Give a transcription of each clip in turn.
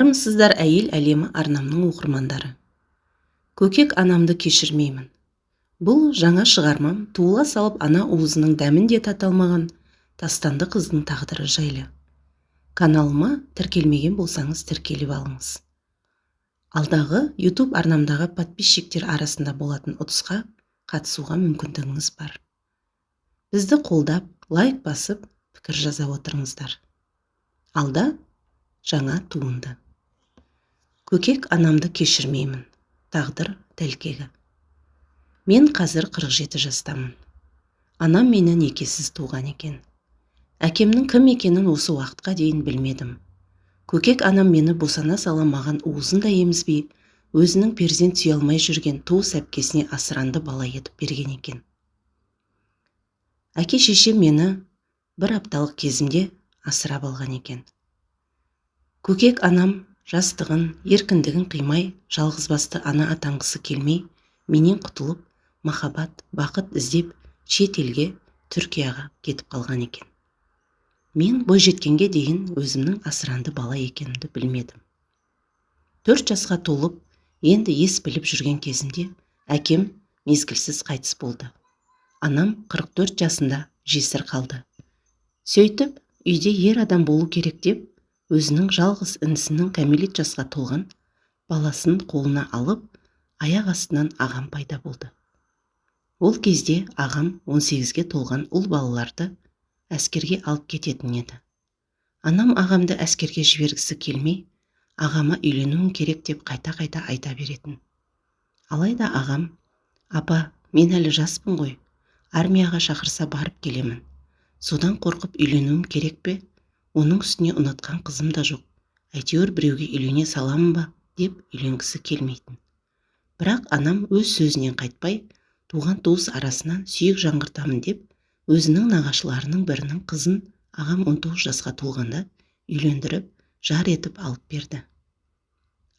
Армысыздар әйел әлемі арнамның оқырмандары. Көкек анамды кешірмеймін. Бұл жаңа шығармам туыла салып ана уызының дәмін де тата алмаған тастанды қыздың тағдыры жайлы. Каналыма тіркелмеген болсаңыз тіркеліп алыңыз. Алдағы YouTube арнамдағы подписчиктер арасында болатын ұтысқа қатысуға мүмкіндігіңіз бар. Бізді қолдап, лайк басып, пікір жаза отырыңыздар. Алда жаңа туынды. Көкек анамды кешірмеймін. Тағдыр тәлкегі. Мен қазір 47 жастамын. Анам мені некесіз туған екен. Әкемнің кім екенін осы уақытқа дейін білмедім. Көкек анам мені босана сала маған уызын да емізбей, өзінің перзент сүйе алмай жүрген туыс әпкесіне асыранды бала етіп берген екен. Әке шешем мені бір апталық кезімде асырап алған екен. Көкек анам жастығын, еркіндігін қимай, жалғызбасты ана атанғысы келмей, менен құтылып, махаббат, бақыт іздеп, шет елге, Түркияға кетіп қалған екен. Мен бойжеткенге дейін өзімнің асыранды бала екенімді білмедім. 4 жасқа толып, енді ес біліп жүрген кезімде әкем мезгілсіз қайтыс болды. Анам 44 жасында жесір қалды. Сөйтіп, үйде ер адам болу керек деп, өзінің жалғыз інісінің кәмелет жасқа толған баласын қолына алып, аяқ астынан ағам пайда болды. Ол кезде ағам 18-ге толған ұл балаларды әскерге алып кететін еді. Анам ағамды әскерге жібергісі келмей, ағама үйленуім керек деп қайта-қайта айта беретін. Алайда ағам, апа, мен әлі жаспын ғой, армияға шақырса барып келемін. Содан қорқып үйленуім керек пе? Оның үстіне ұнатқан қызым да жоқ. Әйтеуір біреуге үйлене саламын ба деп үйленгісі келмейтін. Бірақ анам өз сөзінен қайтпай, туған туыс арасынан сүйек жаңғыртамын деп, өзінің нағашыларының бірінің қызын ағам 19 жасқа толғанда үйлендіріп, жар етіп алып берді.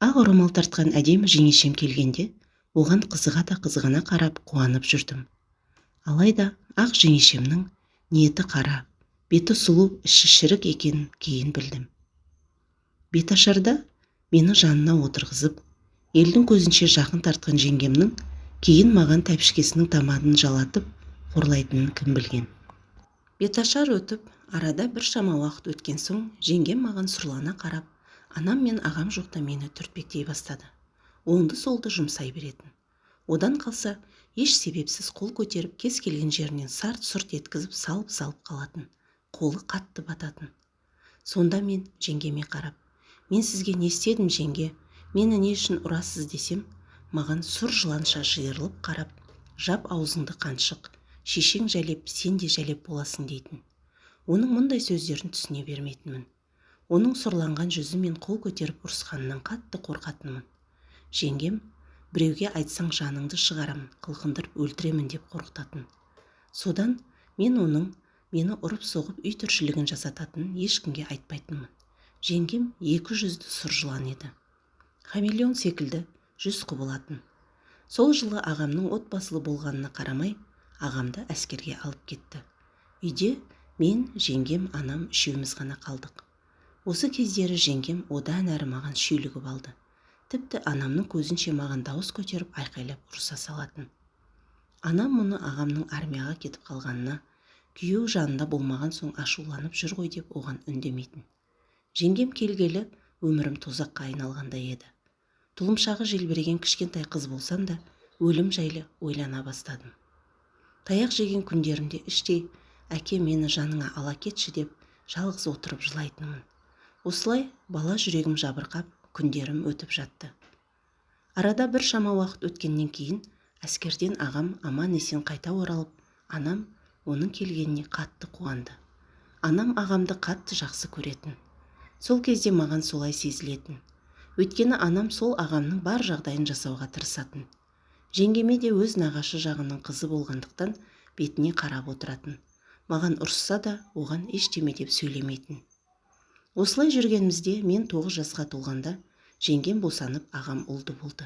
Ақ орамал тартқан әдемі жеңешем келгенде, оған қызыға да қызғана қарап қуанып жүрдім. Алайда ақ жеңешемнің ниеті қара, беті сұлу, іші шірік екенін кейін білдім. Беташарда мені жанына отырғызып, елдің көзінше жақын тартқан жеңгемнің кейін маған тәпішкесінің тамадын жалатып, қорлайтынын кім білген. Беташар өтіп, арада бір шама уақыт өткен соң, жеңгем маған сұрлана қарап, анам мен ағам жоқта мені түртпектей бастады. Оңды-солды жұмсай беретін. Одан қалса, еш себепсіз қол көтеріп, кез келген жерінен сарт-сұрт еткізіп, салып-салып қалатын. Қолы қатты бататын. Сонда мен жеңгеме қарап, мен сізге не істедім жеңге, мені не үшін ұрасыз десем, маған сұр жыланша жиырылып қарап, жап аузыңды қаншық, шешең жәлеп, сен де жәлеп боласың дейтін. Оның мұндай сөздерін түсіне бермейтінмін. Оның сұрланған жүзі мен қол көтеріп ұрысқанынан қатты қорқатынмын. Жеңгем, біреуге айтсаң жаныңды шығарамын, қылқындырып өлтіремін деп қорқытатын. Содан мен оның мені ұрып-соғып үй тіршілігін жасататынын ешкімге айтпайтынмын. Жеңгем 2 жүзді сұр жылан еді. Хамелеон секілді жүз құбылатын. Сол жылы ағамның отбасылы болғанына қарамай, ағамды әскерге алып кетті. Үйде мен, жеңгем, анам үшеуміз ғана қалдық. Осы кездері жеңгем одан әрі маған шүйлігіп алды. Тіпті анамның көзінше маған дауыс көтеріп айқайлап ұрса салатын. Анам мұны ағамның армияға кетіп қалғанына, күйеу жанында болмаған соң ашуланып жүр ғой деп оған үндемейтін. Жеңгем келгелі өмірім тозаққа айналғандай еді. Тұлымшағы желбіреген кішкентай қыз болсам да, өлім жайлы ойлана бастадым. Таяқ жеген күндерімде іштей, әке мені жаныңа ала кетші деп, жалғыз отырып жылайтынмын. Осылай бала жүрегім жабырқап, күндерім өтіп жатты. Арада бір шама уақыт өткеннен кейін, әскерден ағам аман есен қайта оралып, анам оның келгеніне қатты қуанды. Анам ағамды қатты жақсы көретін. Сол кезде маған солай сезілетін. Өйткені анам сол ағамның бар жағдайын жасауға тырысатын. Жеңгеме де өз нағашы жағының қызы болғандықтан бетіне қарап отыратын. Маған ұрысса да оған ештеме деп сөйлемейтін. Осылай жүргенімізде мен 9 жасқа толғанда жеңгем босанып ағам ұлды болды.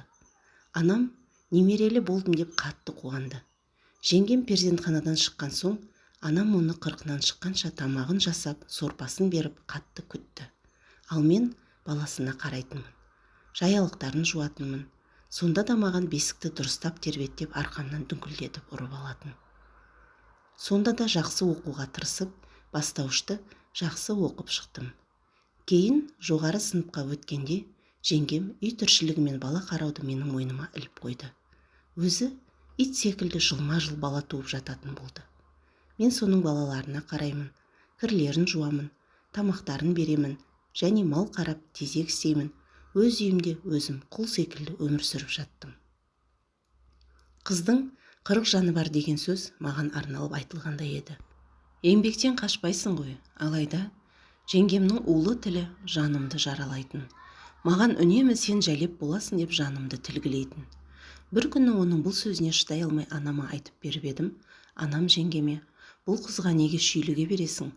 Анам немерелі болдым деп қатты қуанды. Жеңгем перзентханадан шыққан соң, анам оны қырқынан шыққанша тамағын жасап, сорпасын беріп қатты күтті. Ал мен баласына қарайтынмын. Жаялықтарын жуатынмын. Сонда да маған бесікті дұрыстап тербеттеп арқамнан дүңкілдетіп ұрып алатын. Сонда да жақсы оқуға тырысып, бастауышты жақсы оқып шықтым. Кейін жоғары сыныпқа өткенде жеңгем үй тіршілігімен бала қарауды менің мойныма іліп қойды. Өзі ит секілді жылма-жыл бала туып жататын болды. Мен соның балаларына қараймын, кірлерін жуамын, тамақтарын беремін және мал қарап тезек істеймін. Өз үйімде өзім құл секілді өмір сүріп жаттым. Қыздың 40 жаны бар деген сөз маған арналып айтылғандай еді. Еңбектен қашпайсың ғой, алайда жеңгемнің улы тілі жанымды жаралайтын. Маған үнемі сен жәлеп боласың деп жанымды тілгілейтін. Бір күні оның бұл сөзіне шыдай алмай анама айтып беріп едім. Анам жеңгеме, бұл қызға неге шүйліге бересің?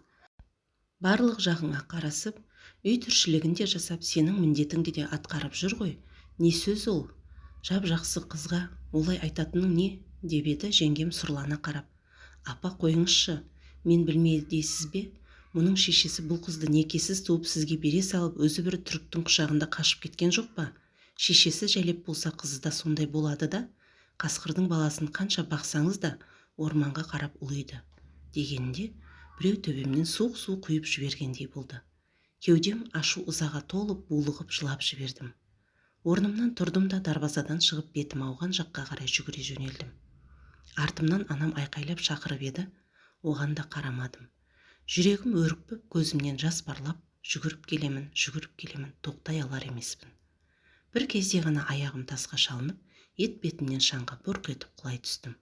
Барлық жағыңа қарасып, үй тіршілігін де жасап, сенің міндетіңді де атқарып жүр ғой. Не сөз ол? Жап-жақсы қызға олай айтатының не? Деп еді жеңгем сұрлана қарап. Апа қойыңызшы, мен білмейді дейсіз бе? Мұның шешесі бұл қызды некесіз туып сізге бере салып, өзі бір түріктің құшағында қашып кеткен жоқ па? Шешесі жәлеп болса қызы да сондай болады да, қасқырдың баласын қанша бақсаңыз да орманға қарап ұлиды дегенде біреу төбемнен суық құйып жібергендей болды. Кеудем ашу ызаға толып булығып жылап жібердім. Орнымнан тұрдым да дарбазадан шығып бетім ауған жаққа қарай жүгіре жөнелдім. Артымнан анам айқайлап шақырып еді, оған да қарамадым. Жүрегім өрекпіп, көзімнен жас парлап, жүгіріп келемін, тоқтай алар емеспін. Бір кезде ғана аяғым тасқа шалынып, ет бетімнен шаңға бұрқ етіп құлай түстім.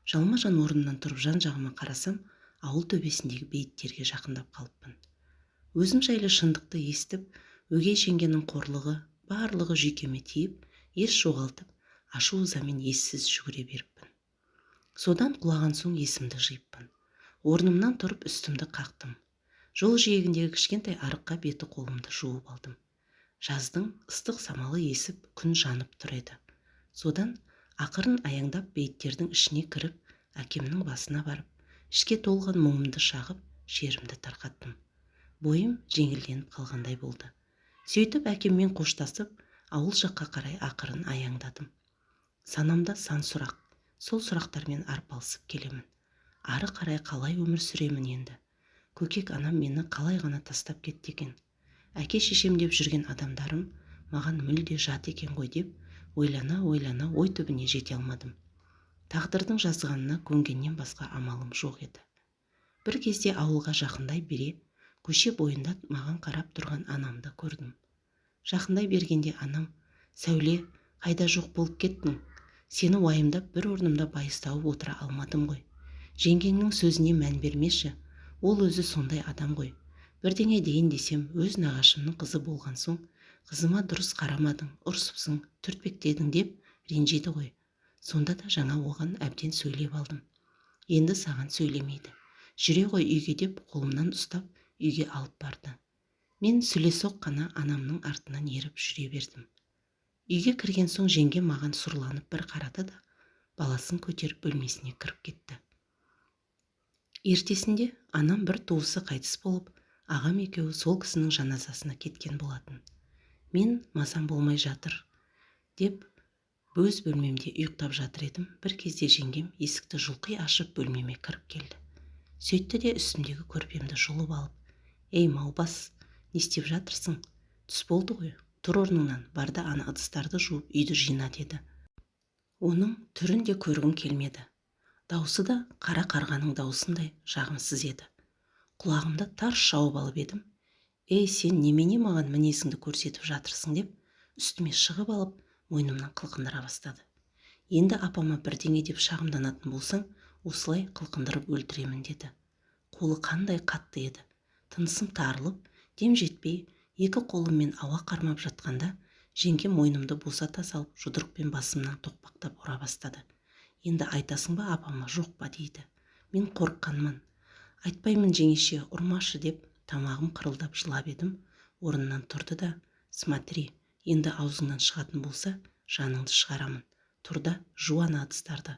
Жалма-жан орнымнан тұрып жан-жағыма қарасам, ауыл төбесіндегі бейіттерге жақындап қалыппын. Өзім жайлы шындықты естіп, өгей жеңгенің қорлығы, барлығы жүйкеме тиіп, ес жоғалтып, ашу-ызамен ессіз жүгіре беріппін. Содан құлаған соң есімді жиыппын. Орнымнан тұрып үстімді қақтым. Жол жиегіндегі кішкентай арыққа беті қолымды жуып алдым. Жаздың ыстық самалы есіп, күн жанып тұр еді. Содан ақырын аяңдап бейіттердің ішіне кіріп, әкемнің басына барып, ішке толған мұңымды шағып, шерімді тарқаттым. Бойым жеңілденіп қалғандай болды. Сөйтіп әкеммен қоштасып, ауыл жаққа қарай ақырын аяңдадым. Санамда сан сұрақ, сол сұрақтармен арпалысып келемін. Ары қарай қалай өмір сүремін енді? Көкек анам мені қалай ғана тастап кетті екен? Әке шешем деп жүрген адамдарым маған мүлде жат екен ғой деп ойлана ой түбіне жете алмадым. Тағдырдың жазғанына көнгеннен басқа амалым жоқ еді. Бір кезде ауылға жақындай бере, көше бойында маған қарап тұрған анамды көрдім. Жақындай бергенде анам: "Сәуле, қайда жоқ болып кеттің? Сені уайымдап бір орнымда байыз тауып отыра алмадым ғой. Жеңгеңнің сөзіне мән бермеші, ол өзі сондай адам ғой. Бірдеңе дейін десем, өз нағашымның қызы болған соң, қызыма дұрыс қарамадың, ұрсыпсың, түртпектедің деп ренжиді ғой. Сонда да жаңа оған әбден сөйлеп алдым. Енді саған сөйлемейді. Жүре ғой үйге деп қолымнан ұстап үйге алып барды. Мен сүлесоқ қана анамның артынан еріп жүре бердім. Үйге кірген соң жеңгем маған сұрланып бір қарады да, баласын көтеріп бөлмесіне кіріп кетті. Ертесінде анам бір туысы қайтыс болып, ағам екеуі сол кісінің жаназасына кеткен болатын. Мен мазам болмай жатыр деп өз бөлмемде ұйықтап жатыр едім. Бір кезде жеңгем есікті жұлқи ашып бөлмеме кіріп келді. Сөйтті де үстімдегі көрпемді жұлып алып: "Ей маубас, не істеп жатырсың? Түс болды ғой, тұр орныңнан, бар да ана ыдыстарды жуып үйді жина" деді. Оның түрін де көргім келмеді. Даусы да қара қарғаның даусындай жағымсыз еді. Құлағымда тарс шауып алып едім. "Ей, сен немене маған мінезіңді көрсетіп жатырсың?" деп үстіме шығып алып, мойнымнан қылқындыра бастады. "Енді апама бірдеңе деп шағымданатын болсаң, осылай қылқындырып өлтіремін" деді. Қолы қандай қатты еді. Тынысым тарылып, дем жетпей, екі қолыммен ауа қармап жатқанда, жеңгем мойнымды босата салып, жұдырықпен басымнан тоқпақтап ұра бастады. "Енді айтасың ба апама, жоқ па?" дейді. Мен қорыққанмын. "Айтпаймын жеңеше, ұрмашы" деп тамағым қырылдап жылап едім. Орнынан тұрды да: "Смотри, енді аузыңнан шығатын болса, жаныңды шығарамын. Тұр да жу ана ыдыстарды.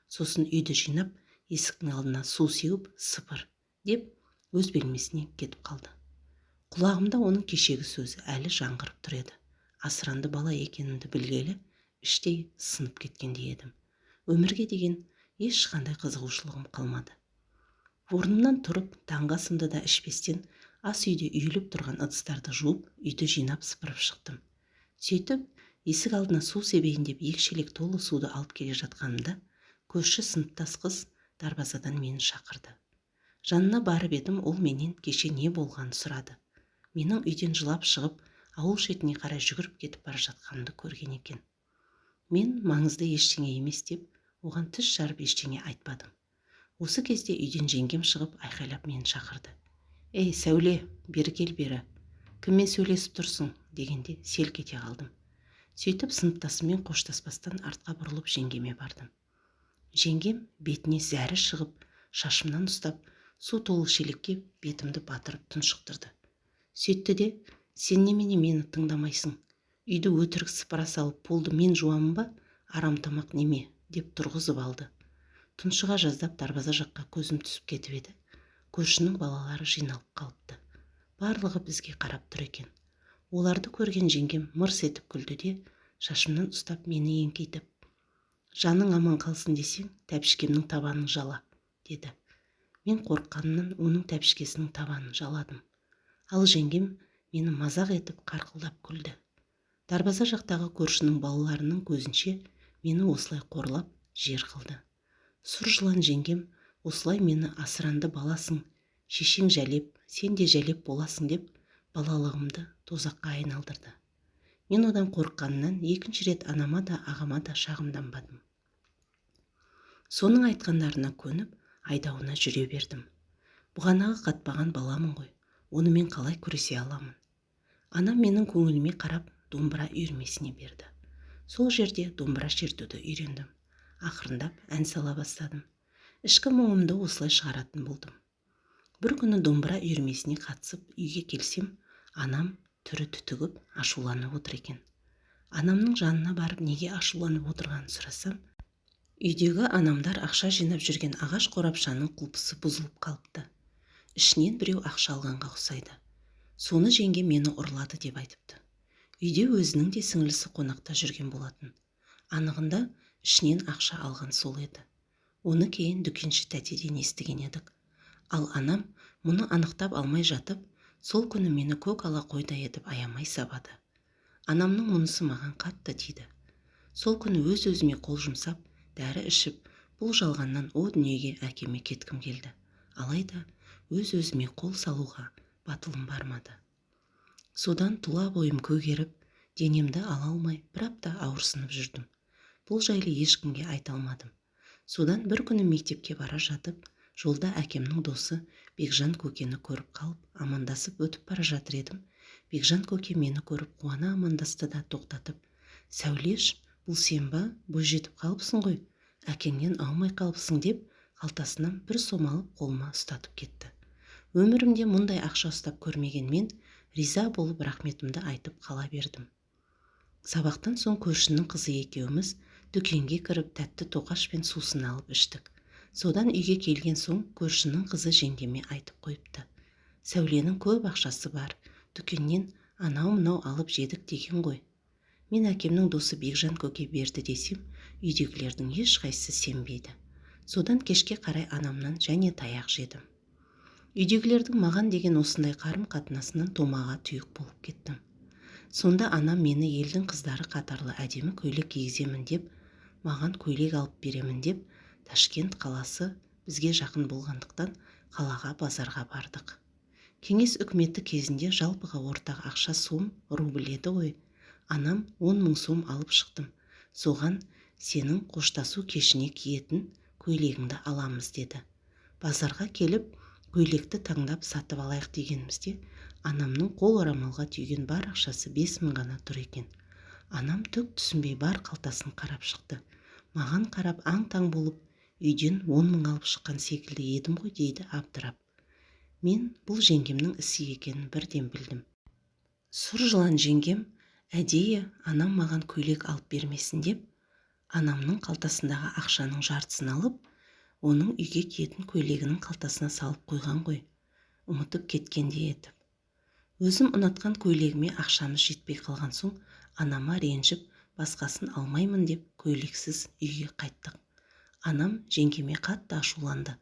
Сосын үйді жинап, есіктің алдына су сеуіп, сыпыр" деп өз бөлмесіне кетіп қалды. Құлағымда оның кешегі сөзі әлі жаңғырып тұр еді. Асыранды бала екенімді білгелі іштей сынып кеткендей едім. Өмірге деген ешқандай қызығушылығым қалмады. Орнымнан тұрып, таңғы асымды да ішпестен, ас үйде үйіліп тұрған ыдыстарды жуып, үйді жинап сыпырып шықтым. Сөйтіп, есік алдына су себейін деп 2 шелек толы суды алып келе жатқанымда, көрші сыныптас қыз дарбазадан мені шақырды. Жанына барып едім, ол менен кеше не болғанын сұрады. Менің үйден жылап шығып, ауыл шетіне қарай жүгіріп кетіп бара жатқанымды көрген екен. Мен маңызды ештеңе емес деп, оған тіс жарып ештеңе айтпадым. Осы кезде үйден жеңгем шығып айқайлап мені шақырды. «Ей, Сәуле, бері кел бері. Кіммен сөйлесіп тұрсың?» дегенде селк ете қалдым. Сөйтіп сыныптасыммен қоштаспастан артқа бұрылып жеңгеме бардым. Жеңгем бетіне зәрі шығып, шашымнан ұстап, су толы шелекке бетімді батырып тұншықтырды. Сөйтті де: «Сен немене мені тыңдамайсың? Үйді өтірік сыпыра салып, полды мен жуамын ба? Арамтамақ неме?» деп тұрғызып алды. Тұншыға жаздап дарбаза жаққа көзім түсіп кетіп еді. Көршінің балалары жиналып қалыпты. Барлығы бізге қарап тұр екен. Оларды көрген жеңгем мырс етіп күлді де, шашымнан ұстап мені еңкейтіп: «Жаның аман қалсын десең, тәпішкемнің табанын жала», деді. Мен қорыққанымнан оның тәпішкесінің табанын жаладым. Ал жеңгем мені мазақ етіп қарқылдап күлді. Дарбаза жақтағы көршінің балаларының көзінше мені осылай қорлап жер қылды. Сұр жылан жеңгем осылай мені асыранды баласың, шешең жәлеп, сен де жәлеп боласың деп балалығымды тозаққа айналдырды. Мен одан қорыққанынан 2-ші рет анама да ағама да шағымданбадым. Соның айтқандарына көніп, айдауына жүре бердім. Бұғанағы қатпаған баламын ғой, оны мен қалай күресе аламын? Анам менің көңіліме қарап домбыра үйірмесіне берді. Сол жерде домбыра шертуді үйрендім. Ақырындап ән сала бастадым. Ішкі мұңымды осылай шығаратын болдым. Бір күні домбыра үйірмесіне қатысып үйге келсем, анам түрі түтігіп ашуланып отыр екен. Анамның жанына барып неге ашуланып отырғанын сұрасам, үйдегі анамдар ақша жинап жүрген ағаш қорапшаның құлпысы бұзылып қалыпты. Ішінен біреу ақша алғанға ұқсайды. Соны жеңге мені ұрлады деп айтыпты. Үйде өзінің де сіңлісі қонақта жүрген болатын. Анығында ішінен ақша алған сол еді. Оны кейін дүкенші тәтеден естіген едік. Ал анам мұны анықтап алмай жатып, сол күні мені көк ала қойдай етіп аямай сабады. Анамның мұнысы маған қатты тиді. Сол күні өз-өзіме қол жұмсап, дәрі ішіп, бұл жалғаннан о дүниеге әкеме кеткім келді. Алайда өз-өзіме қол салуға батылым бармады. Содан тұла бойым көгеріп, денемді ала алмай бір апта ауырсынып жүрдім. Бұл жайлы ешкімге айта алмадым. Содан бір күні мектепке бара жатып, жолда әкемнің досы Бекжан көкені көріп қалып, амандасып өтіп бара жатыр едім. Бекжан көке мені көріп қуана амандасты да тоқтатып: «Сәулеш, бұл сен ба? Бойжетіп қалыпсың ғой, әкеңнен аумай қалыпсың» деп, қалтасынан бір сом алып қолыма ұстатып кетті. Өмірімде мұндай ақша ұстап көрмеген мен риза болып рахметімді айтып қала бердім. Сабақтан соң көршінің қызы екеуміз дүкенге кіріп тәтті тоқаш пен сусын алып іштік. Содан үйге келген соң көршінің қызы жеңгеме айтып қойыпты: «Сәуленің көп ақшасы бар, дүкеннен анау-мынау алып жедік деген ғой». Мен әкемнің досы Бекжан көке берді десем, үйдегілердің ешқайсысы сенбейді. Содан кешке қарай анамнан және таяқ жедім. Үйдегілердің маған деген осындай қарым-қатынасынан томаға тұйық болып кеттім. Сонда анам мені елдің қыздары қатарлы әдемі көйлек кигіземін деп, маған көйлек алып беремін деп, Ташкент қаласы бізге жақын болғандықтан қалаға базарға бардық. Кеңес үкіметі кезінде жалпыға ортақ ақша сом рубль еді ғой. Анам 10 000 сом алып шықтым. Соған сенің қоштасу кешіне киетін көйлегіңді аламыз деді. Базарға келіп, көйлекті таңдап сатып алайық дегенімізде, анамның қол орамалға түйген бар ақшасы 5 000 ғана тұр екен. Анам түк түсінбей бар қалтасын қарап шықты. Маған қарап аң-таң болып, үйден 10 000 алып шыққан секілді едім ғой дейді абдырап. Мен бұл жеңгемнің ісі екенін бірден білдім. Сұр жылан жеңгем әдейі анам маған көйлек алып бермесін деп, анамның қалтасындағы ақшаның жартысын алып, оның үйге киетін көйлегінің қалтасына салып қойған ғой, ұмытып кеткенде етіп. Өзім ұнатқан көйлегіме ақшамыз жетпей қалған соң, анама ренжіп, басқасын алмаймын деп көйлексіз үйге қайттық. Анам жеңгеме қатты ашуланды.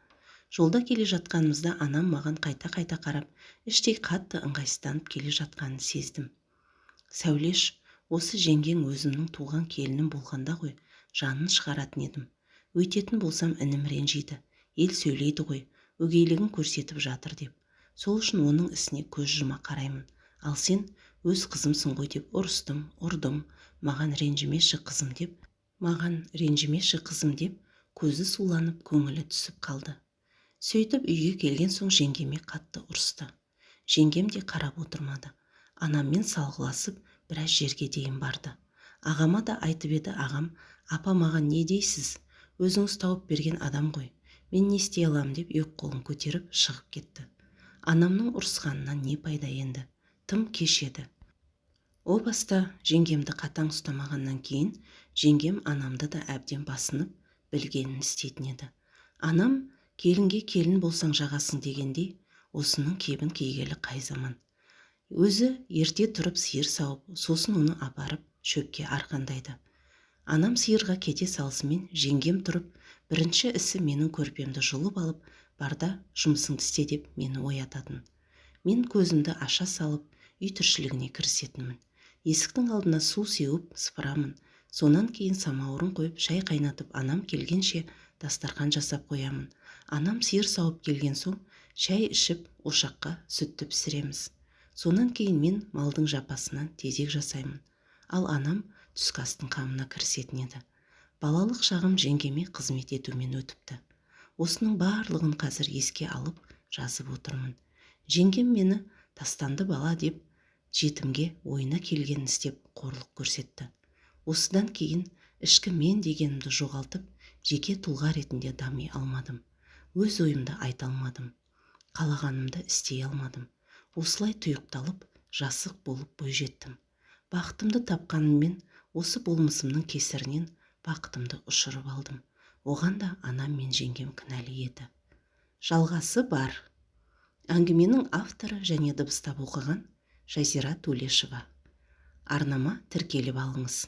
Жолда келе жатқанымызда анам маған қайта-қайта қарап, іштей қатты ыңғайсызданып келе жатқанын сездім. Сәулеш, осы жеңгең өзімнің туған келінім болғанда ғой, жанын шығаратын едім. Өйтетін болсам інім ренжиді, ел сөйлейді ғой, өгейлігін көрсетіп жатыр деп. Сол үшін оның ісіне көз жұма қараймын. Ал сен өз қызымсың ғой деп ұрдым, маған ренжімеші қызым деп, көзі суланып көңілі түсіп қалды. Сөйтіп үйге келген соң жеңгеме қатты ұрысты. Жеңгем де қарап отырмады. Анаммен салғыласып біраз жерге дейін барды. Ағама да айтып еді, ағам, апа маған не дейсіз? Өзіңіз тауып берген адам ғой. Мен не істей алам деп екі қолын көтеріп шығып кетті. Анамның ұрысқанынан не пайда енді? Тым кеш еді. О баста жеңгемді қатаң ұстамағаннан кейін, жеңгем анамды да әбден басынып, білгенін істейтін еді. Анам, келінге келін болсаң жағасың дегендей, осының кебін кигелі қай заман. Өзі ерте тұрып сиыр сауып, сосын оны апарып шөпке арқандайды. Анам сиырға кете салысымен жеңгем тұрып, бірінші ісі менің көрпемді жұлып алып, барда жұмысыңды істе деп мені оятатын. Мен көзімді аша салып, үй тіршілігіне кірісетінмін. Есіктің алдына су сеуіп сыпырамын. Сонан кейін самауырын қойып, шай қайнатып, анам келгенше дастархан жасап қоямын. Анам сиыр сауып келген соң, шай ішіп, ошаққа сүтті пісіреміз. Сонан кейін мен малдың жапасынан тезек жасаймын. Ал анам түскі астың қамына кірісетін еді. Балалық шағым жеңгеме қызмет етумен өтіпті. Осының барлығын қазір еске алып жазып отырмын. Жеңгем мені тастанды бала деп, жетімге ойына келгенін істеп қорлық көрсетті. Осыдан кейін ішкі мен дегенімді жоғалтып, жеке тұлға ретінде дами алмадым. Өз ойымды айта алмадым. Қалағанымды істей алмадым. Осылай тұйықталып, жасық болып бойжеттім. Бақытымды тапқаныммен, осы болмысымның кесірінен бақытымды ұшырып алдым. Оған да анам мен жеңгем кінәлі еді. Жалғасы бар. Әңгіменің авторы және дыбыстап оқыған Жазира Төлешова. Арнама тіркеліп алыңыз.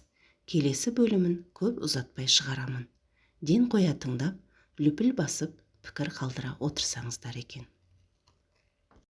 Келесі бөлімін көп ұзатпай шығарамын. Ден қоя тыңдап, лүпіл басып, пікір қалдыра отырсаңыздар екен.